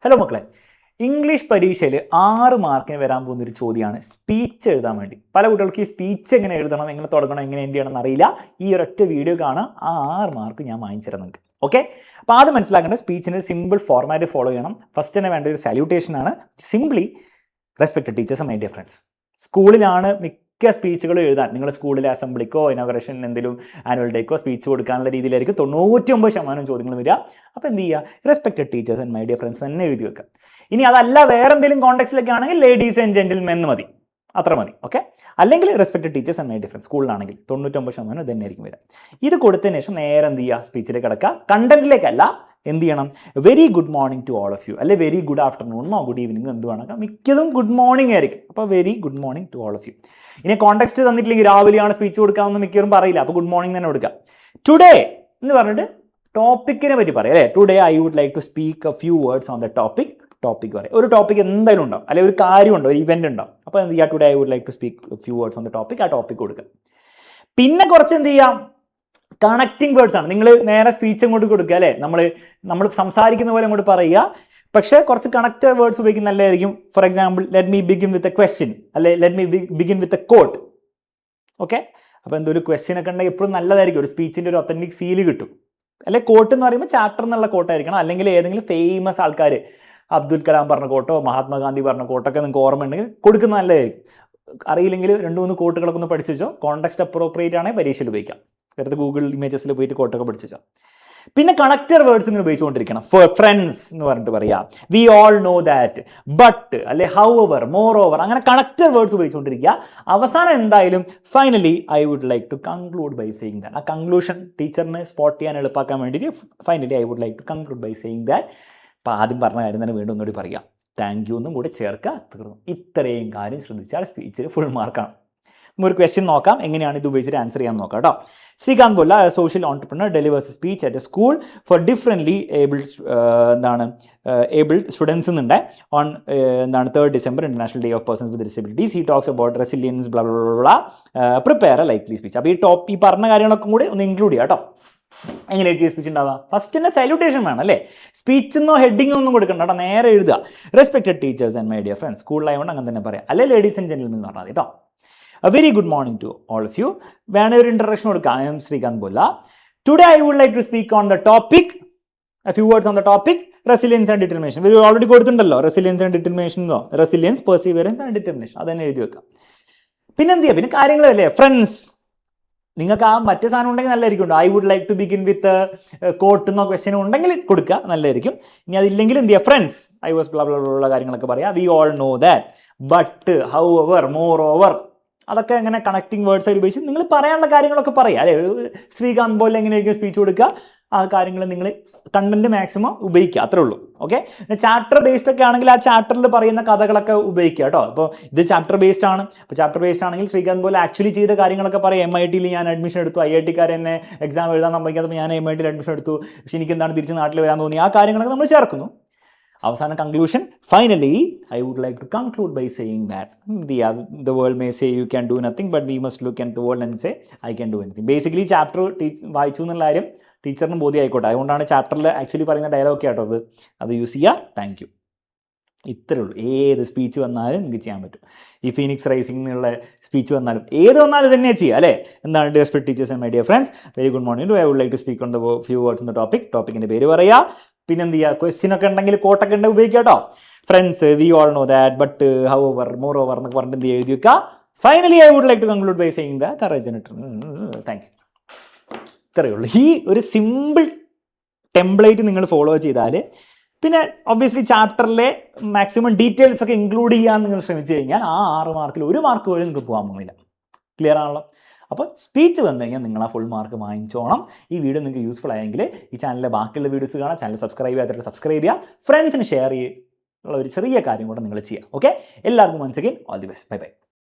Hello മക്കളെ, English പരീക്ഷയിൽ 6 മാർക്കിന് വരാൻ പോകുന്നൊരു ചോദ്യമാണ് സ്പീച്ച് എഴുതാൻ വേണ്ടി. പല കുട്ടികൾക്ക് ഈ സ്പീച്ച് എങ്ങനെ എഴുതണം, എങ്ങനെ തുടങ്ങണം, എങ്ങനെ എന്ത് ചെയ്യണം എന്നറിയില്ല. ഈ ഒരൊറ്റ വീഡിയോ കാണാം, ആ 6 മാർക്ക് ഞാൻ വാങ്ങിച്ചിരാം നിങ്ങൾക്ക്. ഓക്കെ, അപ്പോൾ ആദ്യം മനസ്സിലാക്കേണ്ട സ്പീച്ചിൻ്റെ സിമ്പിൾ ഫോർമാറ്റ് ഫോളോ ചെയ്യണം. ഫസ്റ്റ് തന്നെ വേണ്ട ഒരു സല്യൂട്ടേഷൻ ആണ്. Simply respected teachers and my dear friends. സ്കൂളിലാണ് മിക്ക സ്പീച്ചുകൾ എഴുതാൻ, നിങ്ങൾ സ്കൂളിലെ അസംബ്ലിക്കോ ഇനോഗ്രേഷൻ എന്തെങ്കിലും ആനുവൽ ഡേക്കോ സ്പീച്ച് കൊടുക്കാനുള്ള രീതിയിലായിരിക്കും 99% ചോദ്യങ്ങൾ വരിക. അപ്പോൾ എന്ത് ചെയ്യുക, respected teachers and my dear friends തന്നെ എഴുതി വെക്കുക. ഇനി അതല്ല വേറെ എന്തെങ്കിലും കോണ്ടെക്സ്റ്റിലൊക്കെ ആണെങ്കിൽ ലേഡീസ് ആൻഡ് ജെന്റിൽമെൻ എന്ന് മതി, അത്ര മതി. ഓക്കെ, അല്ലെങ്കിൽ respected teachers and my dear friends. സ്കൂളിലാണെങ്കിൽ 99% ഇത് തന്നെയായിരിക്കും വരിക. ഇത് കൊടുത്തതിന് ശേഷം നേരെ എന്ത് ചെയ്യുക, സ്പീച്ചിലേക്ക് കിടക്കുക. കണ്ടന്റിലേക്കല്ല, എന്ത് ചെയ്യണം, very good morning to all of you, അല്ലെ വെരി ഗുഡ് ആഫ്റ്റർനൂണോ ഗുഡ് ഈവനിങ് എന്ത് വേണം, മിക്കതും ഗുഡ് മോർണിംഗ് ആയിരിക്കും. അപ്പോൾ very good morning to all of you. ഇനി കോണ്ടെക്സ്റ്റ് തന്നിട്ടില്ലെങ്കിൽ രാവിലെയാണ് സ്പീച്ച് കൊടുക്കാമെന്ന് മിക്കവരും പറയില്ല, അപ്പോൾ ഗുഡ് മോർണിംഗ് തന്നെ കൊടുക്കുക. ടുഡേ എന്ന് പറഞ്ഞിട്ട് ടോപ്പിക്കിനെ പറ്റി പറയാം അല്ലേ. Today I would like to speak a few words on the topic. Topic പറയാം, ഒരു ടോപ്പിക് എന്തായാലും ഉണ്ടാവും, അല്ലെങ്കിൽ ഒരു കാര്യമുണ്ടോ, ഒരു ഇവന്റ് ഉണ്ടാവും. അപ്പോൾ എന്ത് ചെയ്യുക, today I would like to speak few words on the topic, ആ ടോപ്പിക് കൊടുക്കുക. പിന്നെ കുറച്ച് എന്ത് ചെയ്യാം, കണക്റ്റിംഗ് വേർഡ്സ് ആണ്. നിങ്ങൾ നേരെ സ്പീച്ച് അങ്ങോട്ട് കൊടുക്കുക അല്ലേ, നമ്മൾ സംസാരിക്കുന്ന പോലെ അങ്ങോട്ട് പറയുക. പക്ഷേ കുറച്ച് കണക്റ്റർ വേർഡ്സ് ഉപയോഗിക്കുന്ന നല്ലതായിരിക്കും. For example, let me begin with a question, അല്ലെ let me begin with a quote. Okay, അപ്പോൾ എന്തൊരു ക്വസ്റ്റ്യൻ ഒക്കെ ഉണ്ടെങ്കിൽ എപ്പോഴും നല്ലതായിരിക്കും, ഒരു സ്പീച്ചിൻ്റെ ഒരു ഒത്തൻറ്റിക് ഫീല് കിട്ടും. അല്ലെ കോട്ട് എന്ന് പറയുമ്പോൾ ചാപ്റ്റർ എന്നുള്ള കോട്ടായിരിക്കണം, അല്ലെങ്കിൽ ഏതെങ്കിലും ഫേമസ് ആൾക്കാർ, അബ്ദുൽ കലാം പറഞ്ഞ കോട്ടോ മഹാത്മാഗാന്ധി പറഞ്ഞ കോട്ടൊക്കെ നിങ്ങൾക്ക് ഓർമ്മ ഉണ്ടെങ്കിൽ കൊടുക്കുന്നത് നല്ലതായിരിക്കും. അറിയില്ലെങ്കിൽ 2-3 കോട്ടുകളൊക്കെ ഒന്ന് പഠിച്ചു വെച്ചോ. കോണ്ടെക്സ്റ്റ് അപ്രോപ്രിയേറ്റ് ആണെങ്കിൽ പരീക്ഷയിൽ ഉപയോഗിക്കാം. വെറുതെ ഗൂഗിൾ ഇമേജസിൽ പോയിട്ട് കോട്ടൊക്കെ പഠിച്ചു വെച്ചോ. പിന്നെ കണക്റ്റർ വേർഡ്സ് ഇങ്ങനെ ഉപയോഗിച്ചുകൊണ്ടിരിക്കണം. ഫ്രണ്ട്സ് എന്ന് പറഞ്ഞിട്ട് പറയാം, we all know that, but, അല്ലെ ഹൗ എവർ, മോർ ഓവർ, അങ്ങനെ കണക്റ്റർ വേർഡ്സ് ഉപയോഗിച്ചുകൊണ്ടിരിക്കുക. അവസാനം എന്തായാലും finally I would like to conclude by saying that. ആ കൺക്ലൂഷൻ ടീച്ചറിനെ സ്പോട്ട് ചെയ്യാൻ എളുപ്പമാക്കാൻ വേണ്ടിയിട്ട് finally I would like to conclude by saying that. അപ്പോൾ ആദ്യം പറഞ്ഞ കാര്യം തന്നെ വീണ്ടും ഒന്നുകൂടി പറയാം, താങ്ക് യു എന്നും കൂടെ ചേർക്കുക, തീർന്നു. ഇത്രയും കാര്യം ശ്രദ്ധിച്ചാൽ സ്പീച്ചിൽ ഫുൾ മാർക്കാണ്. ഒരു ക്വസ്റ്റ്യൻ നോക്കാം, എങ്ങനെയാണ് ഇത് ഉപയോഗിച്ചിട്ട് ആൻസർ ചെയ്യാൻ നോക്കാം കേട്ടോ. Srikanth Bolla, social entrepreneur delivers speech at a school for differently abled students എന്നുണ്ട് on 3rd December international day of persons with disabilities. He talks about resilience bla blah bla, prepare a likely speech. അപ്പോൾ ഈ പറഞ്ഞ കാര്യങ്ങളൊക്കെ കൂടി ഒന്ന് include ചെയ്യാം കേട്ടോ. എങ്ങനെയായിരിക്കും സ്പീച്ച് ഉണ്ടാവുക? ഫസ്റ്റ് തന്നെ സല്യൂട്ടേഷൻ വേണം അല്ലേ, സ്പീച്ചെന്നോ ഹെഡിങ്ങോ ഒന്നും കൊടുക്കണ്ട കേട്ടോ, നേരെ എഴുതുക. Respected teachers and my dear friends. സ്കൂളിലായതുകൊണ്ട് അങ്ങനെ തന്നെ പറയാം, അല്ലെ ലേഡീസ് ആൻഡ് ജെന്റിൽമെൻ എന്ന് പറഞ്ഞാൽ മതി കേട്ടോ. A very good morning to all of you. വേണേ ഒരു ഇൻട്രഡക്ഷൻ കൊടുക്കാം. I am Srikanth Bolla. Today I would like to speak on the topic, a few words on the topic, resilience and determination. We already കൊടുത്തിട്ടുണ്ടല്ലോ, resilience and determination എന്നോ, resilience, perseverance and determination, അതന്നെ എഴുതി വെക്കാം. പിന്നെ എന്ത് ചെയ്യുക, പിന്നെ കാര്യങ്ങളല്ലേ, friends. നിങ്ങൾക്ക് ആ മറ്റേ സാധനം ഉണ്ടെങ്കിൽ നല്ലതായിരിക്കും. I would like to begin with quote എന്നോ ക്വസ്റ്റ്യൻ ഉണ്ടെങ്കിൽ കൊടുക്കുക, നല്ലതായിരിക്കും. ഇനി അതില്ലെങ്കിൽ എന്ത് ചെയ്യുക, friends, I was blah blah blah കാര്യങ്ങളൊക്കെ പറയാം. We all know that, but, however, moreover, അതൊക്കെ എങ്ങനെ കണക്റ്റിംഗ് വേർഡ്സ് ആയി ഉപയോഗിച്ച് നിങ്ങൾ പറയാനുള്ള കാര്യങ്ങളൊക്കെ പറയാം അല്ലേ. ശ്രീകാന്ത് പോലെ എങ്ങനെയായിരിക്കും സ്പീച്ച് കൊടുക്കുക, ആ കാര്യങ്ങൾ നിങ്ങൾ കണ്ടന്റ് മാക്സിമം ഉപയോഗിക്കുക, അത്രേ ഉള്ളൂ. ഓക്കെ, ചാപ്റ്റർ ബേസ്ഡ് ഒക്കെ ആണെങ്കിൽ ആ ചാപ്റ്ററിൽ പറയുന്ന കഥകളൊക്കെ ഉപയോഗിക്കുക കേട്ടോ. അപ്പോൾ ഇത് ചാപ്റ്റർ ബേസ്ഡ് ആണ്. അപ്പോൾ ചാപ്റ്റർ ബേസ്ഡ് ആണെങ്കിൽ ശ്രീകാന്ത് പോലെ ആക്ച്വലി ചെയ്ത കാര്യങ്ങളൊക്കെ പറയാം. MITയിൽ ഞാൻ അഡ്മിഷൻ എടുത്തു, IITക്കാർ എന്നെ എക്സാം എഴുതാൻ സംഭവിക്കാത്തപ്പോൾ ഞാൻ MITയിൽ അഡ്മിഷൻ എടുത്തു, പക്ഷേ എനിക്ക് എന്താണ് തിരിച്ച് നാട്ടിൽ വരാൻ തോന്നി, ആ കാര്യങ്ങളൊക്കെ നമ്മൾ ചേർക്കുന്നു. അവസാന conclusion, finally I would like to conclude by saying that the world may say you can do nothing but we must look at the world and say I can do anything. Basically chapter വായിച്ചു എന്നുള്ള കാര്യം ടീച്ചറിനും ബോധ്യമായിക്കോട്ടെ, അതുകൊണ്ടാണ് ചാപ്റ്ററിൽ actually പറയുന്ന dialogue കേട്ടോ അത് use ചെയ്യുക. Thank you, ഇത്രേ ഉള്ളൂ. ഏത് സ്പീച്ച് വന്നാലും നിങ്ങൾക്ക് ചെയ്യാൻ പറ്റും. ഈ ഫീനിക്സ് റൈസിംഗ് എന്നുള്ള സ്പീച്ച് വന്നാലും ഏത് വന്നാലും തന്നെ ചെയ്യുക അല്ലേ. എന്താണ്, respect teachers and my dear friends, very good morning to I would like to speak on the few words on the topic. ടോപ്പിക്കിൻ്റെ പേര് പറയുക. പിന്നെ എന്ത് ചെയ്യുക, ക്വസ്റ്റ്യൻ ഒക്കെ ഉണ്ടെങ്കിൽ കോട്ടൊക്കെ ഉണ്ടെങ്കിൽ ഉപയോഗിക്കുക കേട്ടോ. Friends, we all know that, but, however, moreover എന്നൊക്കെ പറഞ്ഞിട്ട് എന്ത് എഴുതി വെക്കുക. Finally I would like to conclude by saying the courage and thank you. ഇത്രയേ ഉള്ളൂ. ഈ ഒരു സിമ്പിൾ ടെംപ്ലേറ്റ് നിങ്ങൾ ഫോളോ ചെയ്താൽ, പിന്നെ ഒബ്വിയസ്ലി ചാപ്റ്ററിലെ മാക്സിമം ഡീറ്റെയിൽസ് ഒക്കെ ഇൻക്ലൂഡ് ചെയ്യാൻ നിങ്ങൾ ശ്രമിച്ചു കഴിഞ്ഞാൽ ആ 6 മാർക്കിൽ 1 മാർക്ക് പോലും നിങ്ങൾക്ക് പോകാൻ പോകുന്നില്ല. ക്ലിയർ ആണല്ലോ. അപ്പോൾ സ്പീച്ച് വന്നു കഴിഞ്ഞാൽ നിങ്ങൾ ആ ഫുൾ മാർക്ക് വാങ്ങിച്ചോണം. ഈ വീഡിയോ നിങ്ങൾക്ക് യൂസ്ഫുൾ ആയെങ്കിൽ ഈ ചാനലിലെ ബാക്കിയുള്ള വീഡിയോസ് കാണാം. ചാനൽ സബ്സ്ക്രൈബ് ചെയ്യാത്തവർക്ക് സബ്സ്ക്രൈബ് ചെയ്യുക. ഫ്രണ്ട്സിന് ഷെയർ ചെയ്യുക. ഒരു ചെറിയ കാര്യം കൂടെ നിങ്ങൾ ചെയ്യുക. ഓക്കെ, എല്ലാവർക്കും once again all the best. Bye by.